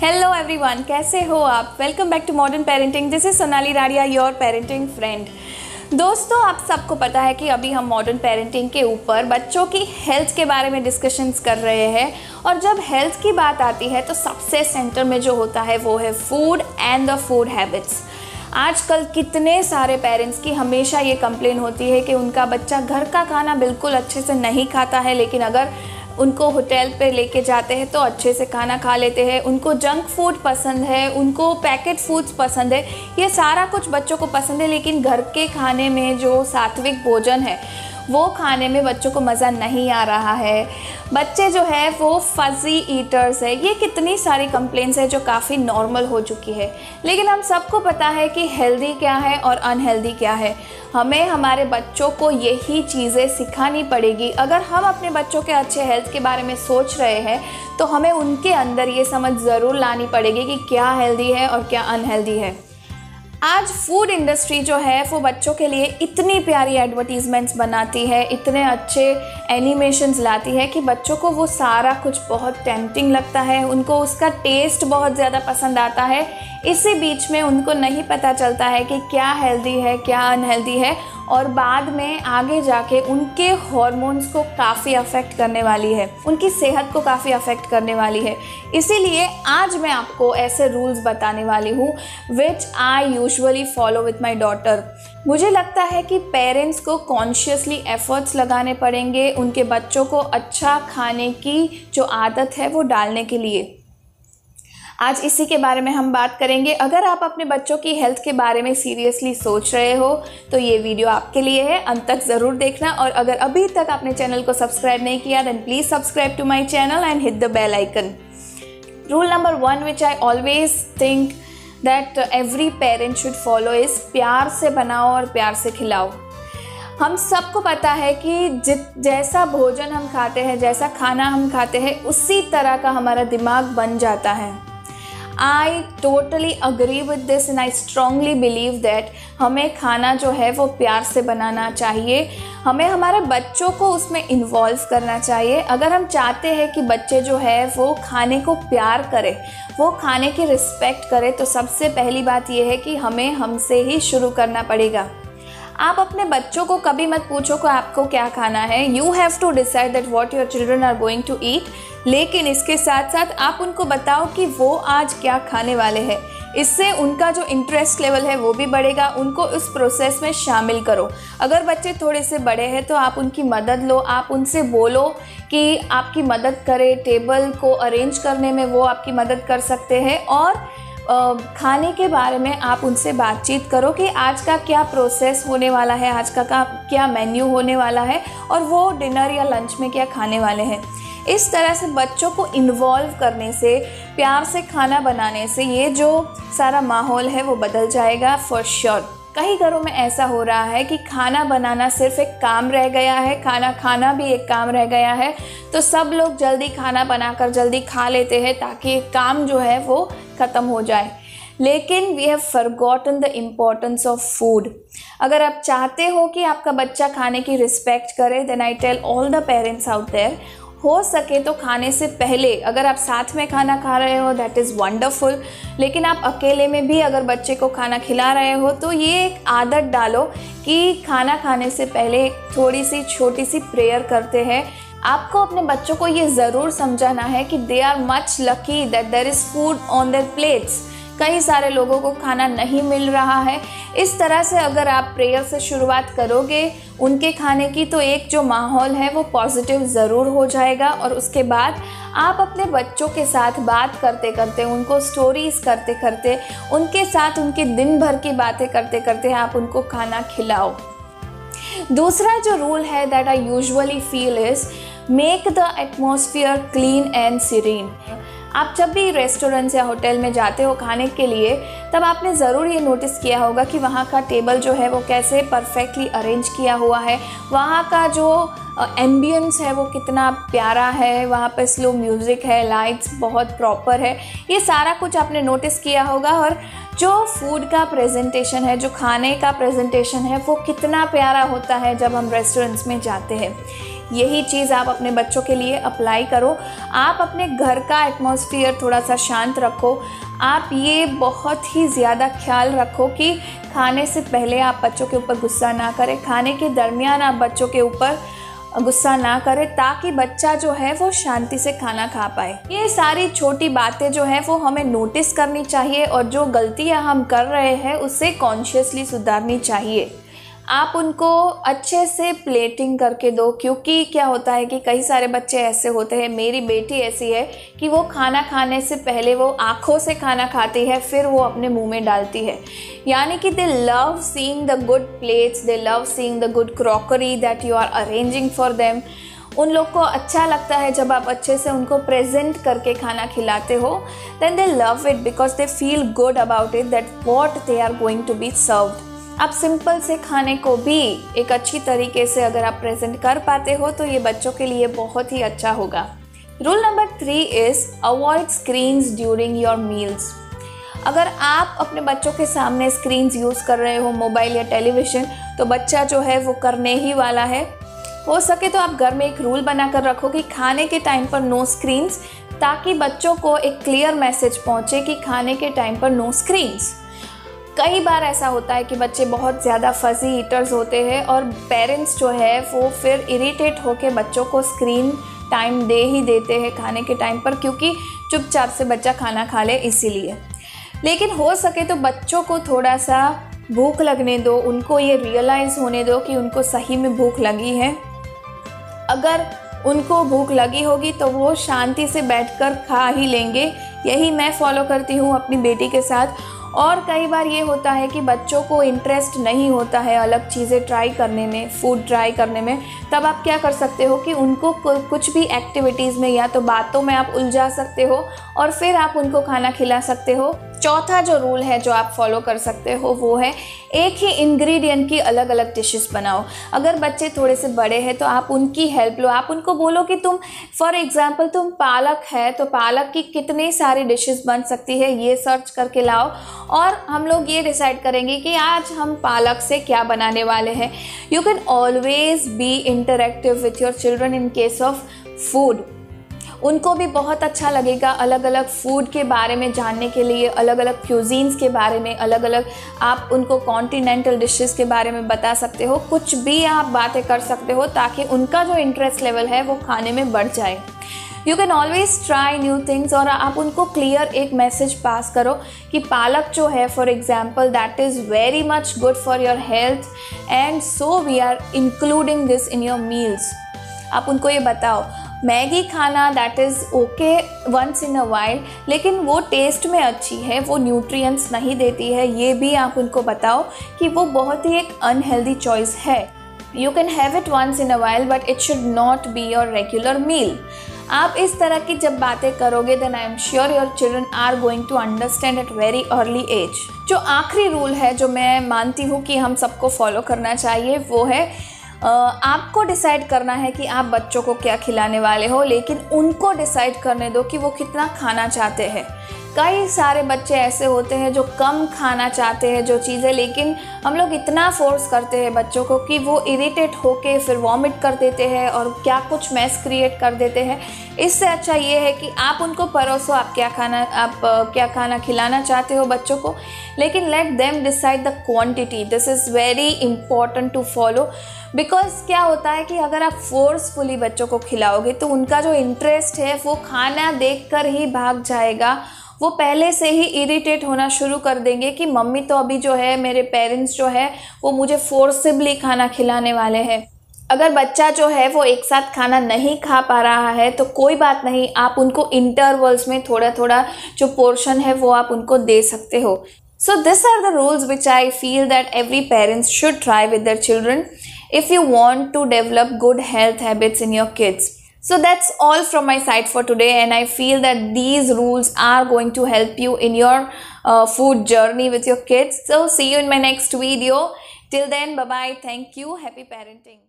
Hello everyone, कैसे हो आप। Welcome back to modern parenting. This is Sonali Radia, your parenting friend. दोस्तों, आप सबको पता है कि अभी हम मॉडर्न पेरेंटिंग के ऊपर बच्चों की हेल्थ के बारे में डिस्कशंस कर रहे हैं। और जब हेल्थ की बात आती है तो सबसे सेंटर में जो होता है वो है food and the food habits. आजकल कितने सारे पेरेंट्स की हमेशा ये कंप्लेन होती है कि उनका बच्चा घर का खाना बिल्कुल अच्छे से नहीं खाता है, लेकिन अगर उनको होटल पे लेके जाते हैं तो अच्छे से खाना खा लेते हैं। उनको जंक फूड पसंद है, उनको पैकेट फूड्स पसंद है, ये सारा कुछ बच्चों को पसंद है, लेकिन घर के खाने में जो सात्विक भोजन है वो खाने में बच्चों को मज़ा नहीं आ रहा है। बच्चे जो है वो फज़ी ईटर्स है। ये कितनी सारी कंप्लेंट्स है जो काफ़ी नॉर्मल हो चुकी है। लेकिन हम सबको पता है कि हेल्दी क्या है और अनहेल्दी क्या है। हमें हमारे बच्चों को यही चीज़ें सिखानी पड़ेगी। अगर हम अपने बच्चों के अच्छे हेल्थ के बारे में सोच रहे हैं तो हमें उनके अंदर ये समझ ज़रूर लानी पड़ेगी कि क्या हेल्दी है और क्या अनहेल्दी है। आज फूड इंडस्ट्री जो है वो बच्चों के लिए इतनी प्यारी एडवर्टीज़मेंट्स बनाती है, इतने अच्छे एनिमेशंस लाती है कि बच्चों को वो सारा कुछ बहुत टेम्पटिंग लगता है। उनको उसका टेस्ट बहुत ज़्यादा पसंद आता है। इसी बीच में उनको नहीं पता चलता है कि क्या हेल्दी है क्या अनहेल्दी है, और बाद में आगे जाके उनके हार्मोन्स को काफ़ी अफेक्ट करने वाली है, उनकी सेहत को काफ़ी अफेक्ट करने वाली है। इसीलिए आज मैं आपको ऐसे रूल्स बताने वाली हूँ which I usually follow with my daughter. मुझे लगता है कि पेरेंट्स को कॉन्शियसली एफर्ट्स लगाने पड़ेंगे उनके बच्चों को अच्छा खाने की जो आदत है वो डालने के लिए। आज इसी के बारे में हम बात करेंगे। अगर आप अपने बच्चों की हेल्थ के बारे में सीरियसली सोच रहे हो तो ये वीडियो आपके लिए है, अंत तक ज़रूर देखना। और अगर अभी तक आपने चैनल को सब्सक्राइब नहीं किया then please subscribe to my channel and hit the bell icon. Rule number 1 which I always think that every parent should follow is प्यार से बनाओ और प्यार से खिलाओ। हम सबको पता है कि जैसा भोजन हम खाते हैं, जैसा खाना हम खाते हैं, उसी तरह का हमारा दिमाग बन जाता है। I totally agree with this and I strongly believe that हमें खाना जो है वो प्यार से बनाना चाहिए। हमें हमारे बच्चों को उसमें इन्वॉल्व करना चाहिए। अगर हम चाहते हैं कि बच्चे जो है वो खाने को प्यार करे, वो खाने की रिस्पेक्ट करे, तो सबसे पहली बात ये है कि हमें हमसे ही शुरू करना पड़ेगा। आप अपने बच्चों को कभी मत पूछो कि आपको क्या खाना है। You have to decide that what your children are going to eat. लेकिन इसके साथ साथ आप उनको बताओ कि वो आज क्या खाने वाले हैं। इससे उनका जो इंटरेस्ट लेवल है वो भी बढ़ेगा। उनको इस प्रोसेस में शामिल करो। अगर बच्चे थोड़े से बड़े हैं तो आप उनकी मदद लो, आप उनसे बोलो कि आपकी मदद करे, टेबल को अरेंज करने में वो आपकी मदद कर सकते हैं। और खाने के बारे में आप उनसे बातचीत करो कि आज का क्या प्रोसेस होने वाला है, आज का क्या मेन्यू होने वाला है, और वो डिनर या लंच में क्या खाने वाले हैं। इस तरह से बच्चों को इन्वॉल्व करने से, प्यार से खाना बनाने से ये जो सारा माहौल है वो बदल जाएगा फॉर श्योर। कई घरों में ऐसा हो रहा है कि खाना बनाना सिर्फ एक काम रह गया है, खाना खाना भी एक काम रह गया है। तो सब लोग जल्दी खाना बनाकर जल्दी खा लेते हैं ताकि काम जो है वो ख़त्म हो जाए। लेकिन we have forgotten the importance of food. अगर आप चाहते हो कि आपका बच्चा खाने की रिस्पेक्ट करे then I tell all the parents out there, हो सके तो खाने से पहले अगर आप साथ में खाना खा रहे हो दैट इज़ वंडरफुल। लेकिन आप अकेले में भी अगर बच्चे को खाना खिला रहे हो तो ये एक आदत डालो कि खाना खाने से पहले थोड़ी सी छोटी सी प्रेयर करते हैं। आपको अपने बच्चों को ये ज़रूर समझाना है कि they are much lucky that there is food on their plates. कई सारे लोगों को खाना नहीं मिल रहा है। इस तरह से अगर आप प्रेयर से शुरुआत करोगे उनके खाने की तो एक जो माहौल है वो पॉजिटिव ज़रूर हो जाएगा। और उसके बाद आप अपने बच्चों के साथ बात करते करते, उनको स्टोरीज़ करते करते, उनके साथ उनके दिन भर की बातें करते करते आप उनको खाना खिलाओ। दूसरा जो रूल है that I usually feel is make the atmosphere clean and serine. आप जब भी रेस्टोरेंट्स या होटल में जाते हो खाने के लिए तब आपने ज़रूर ये नोटिस किया होगा कि वहाँ का टेबल जो है वो कैसे परफेक्टली अरेंज किया हुआ है, वहाँ का जो एम्बियंस है वो कितना प्यारा है, वहाँ पे स्लो म्यूज़िक है, लाइट्स बहुत प्रॉपर है। ये सारा कुछ आपने नोटिस किया होगा। और जो फूड का प्रेजेंटेशन है, जो खाने का प्रेजेंटेशन है वो कितना प्यारा होता है जब हम रेस्टोरेंट्स में जाते हैं। यही चीज़ आप अपने बच्चों के लिए अप्लाई करो। आप अपने घर का एटमॉस्फेयर थोड़ा सा शांत रखो। आप ये बहुत ही ज़्यादा ख्याल रखो कि खाने से पहले आप बच्चों के ऊपर गुस्सा ना करें, खाने के दरमियान आप बच्चों के ऊपर गुस्सा ना करें, ताकि बच्चा जो है वो शांति से खाना खा पाए। ये सारी छोटी बातें जो है वो हमें नोटिस करनी चाहिए और जो गलतियां हम कर रहे हैं उससे कॉन्शियसली सुधारनी चाहिए। आप उनको अच्छे से प्लेटिंग करके दो, क्योंकि क्या होता है कि कई सारे बच्चे ऐसे होते हैं, मेरी बेटी ऐसी है कि वो खाना खाने से पहले वो आँखों से खाना खाती है, फिर वो अपने मुंह में डालती है। यानी कि they love seeing the good plates, they love seeing the good crockery that you are arranging for them. उन लोग को अच्छा लगता है जब आप अच्छे से उनको प्रेजेंट करके खाना खिलाते हो। Then they love it because they feel good about it that what they are going to be served. आप सिंपल से खाने को भी एक अच्छी तरीके से अगर आप प्रेजेंट कर पाते हो तो ये बच्चों के लिए बहुत ही अच्छा होगा। Rule number 3 is avoid screens during your meals. अगर आप अपने बच्चों के सामने स्क्रीन्स यूज़ कर रहे हो, मोबाइल या टेलीविज़न, तो बच्चा जो है वो करने ही वाला है। हो सके तो आप घर में एक रूल बना कर रखो कि खाने के टाइम पर नो स्क्रीन्स, ताकि बच्चों को एक क्लियर मैसेज पहुँचे कि खाने के टाइम पर नो स्क्रीन्स। कई बार ऐसा होता है कि बच्चे बहुत ज़्यादा फजी ईटर्स होते हैं और पेरेंट्स जो है वो फिर इरिटेट होकर बच्चों को स्क्रीन टाइम दे ही देते हैं खाने के टाइम पर, क्योंकि चुपचाप से बच्चा खाना खा ले इसीलिए। लेकिन हो सके तो बच्चों को थोड़ा सा भूख लगने दो, उनको ये रियलाइज़ होने दो कि उनको सही में भूख लगी है। अगर उनको भूख लगी होगी तो वो शांति से बैठकर खा ही लेंगे। यही मैं फॉलो करती हूँ अपनी बेटी के साथ। और कई बार ये होता है कि बच्चों को इंटरेस्ट नहीं होता है अलग चीज़ें ट्राई करने में, फूड ट्राई करने में, तब आप क्या कर सकते हो कि उनको कुछ भी एक्टिविटीज़ में या तो बातों में आप उलझा सकते हो और फिर आप उनको खाना खिला सकते हो। चौथा जो रूल है जो आप फॉलो कर सकते हो वो है एक ही इंग्रेडिएंट की अलग अलग डिशेस बनाओ। अगर बच्चे थोड़े से बड़े हैं तो आप उनकी हेल्प लो। आप उनको बोलो कि तुम फॉर एग्जांपल तुम पालक है तो पालक की कितनी सारी डिशेस बन सकती है ये सर्च करके लाओ और हम लोग ये डिसाइड करेंगे कि आज हम पालक से क्या बनाने वाले हैं। You can always be interactive with your children in case of food. उनको भी बहुत अच्छा लगेगा अलग अलग फूड के बारे में जानने के लिए, अलग अलग क्यूजीन्स के बारे में, अलग अलग आप उनको कॉन्टिनेंटल डिशेस के बारे में बता सकते हो। कुछ भी आप बातें कर सकते हो ताकि उनका जो इंटरेस्ट लेवल है वो खाने में बढ़ जाए। You can always try new things और आप उनको क्लियर एक मैसेज पास करो कि पालक जो है for example that is very much good for your health and so we are including this in your meals. आप उनको ये बताओ मैगी खाना that is okay once in a while, लेकिन वो टेस्ट में अच्छी है, वो न्यूट्रिएंट्स नहीं देती है, ये भी आप उनको बताओ कि वो बहुत ही एक अनहेल्दी चॉइस है। You can have it once in a while but it should not be your regular meal. आप इस तरह की जब बातें करोगे then I am sure your children are going to understand at very early age. जो आखिरी रूल है जो मैं मानती हूँ कि हम सबको फॉलो करना चाहिए वो है आपको डिसाइड करना है कि आप बच्चों को क्या खिलाने वाले हो, लेकिन उनको डिसाइड करने दो कि वो कितना खाना चाहते हैं। कई सारे बच्चे ऐसे होते हैं जो कम खाना चाहते हैं जो चीज़ें, लेकिन हम लोग इतना फोर्स करते हैं बच्चों को कि वो इरिटेट होके फिर वॉमिट कर देते हैं और क्या कुछ मैस क्रिएट कर देते हैं। इससे अच्छा ये है कि आप उनको परोसो आप क्या खाना खिलाना चाहते हो बच्चों को, लेकिन let them decide the quantity. This is very important to follow because क्या होता है कि अगर आप फोर्सफुली बच्चों को खिलाओगे तो उनका जो इंटरेस्ट है वो खाना देखकर ही भाग जाएगा। वो पहले से ही इरिटेट होना शुरू कर देंगे कि मम्मी तो अभी जो है मेरे पेरेंट्स जो है वो मुझे फोर्सिबली खाना खिलाने वाले हैं। अगर बच्चा जो है वो एक साथ खाना नहीं खा पा रहा है तो कोई बात नहीं, आप उनको इंटरवल्स में थोड़ा थोड़ा जो पोर्शन है वो आप उनको दे सकते हो। So these are the rules which I feel that every parents should try with their children if you want to develop good health habits in your kids. So that's all from my side for today, and I feel that these rules are going to help you in your food journey with your kids. So see you in my next video. Till then, bye bye. Thank you. Happy parenting.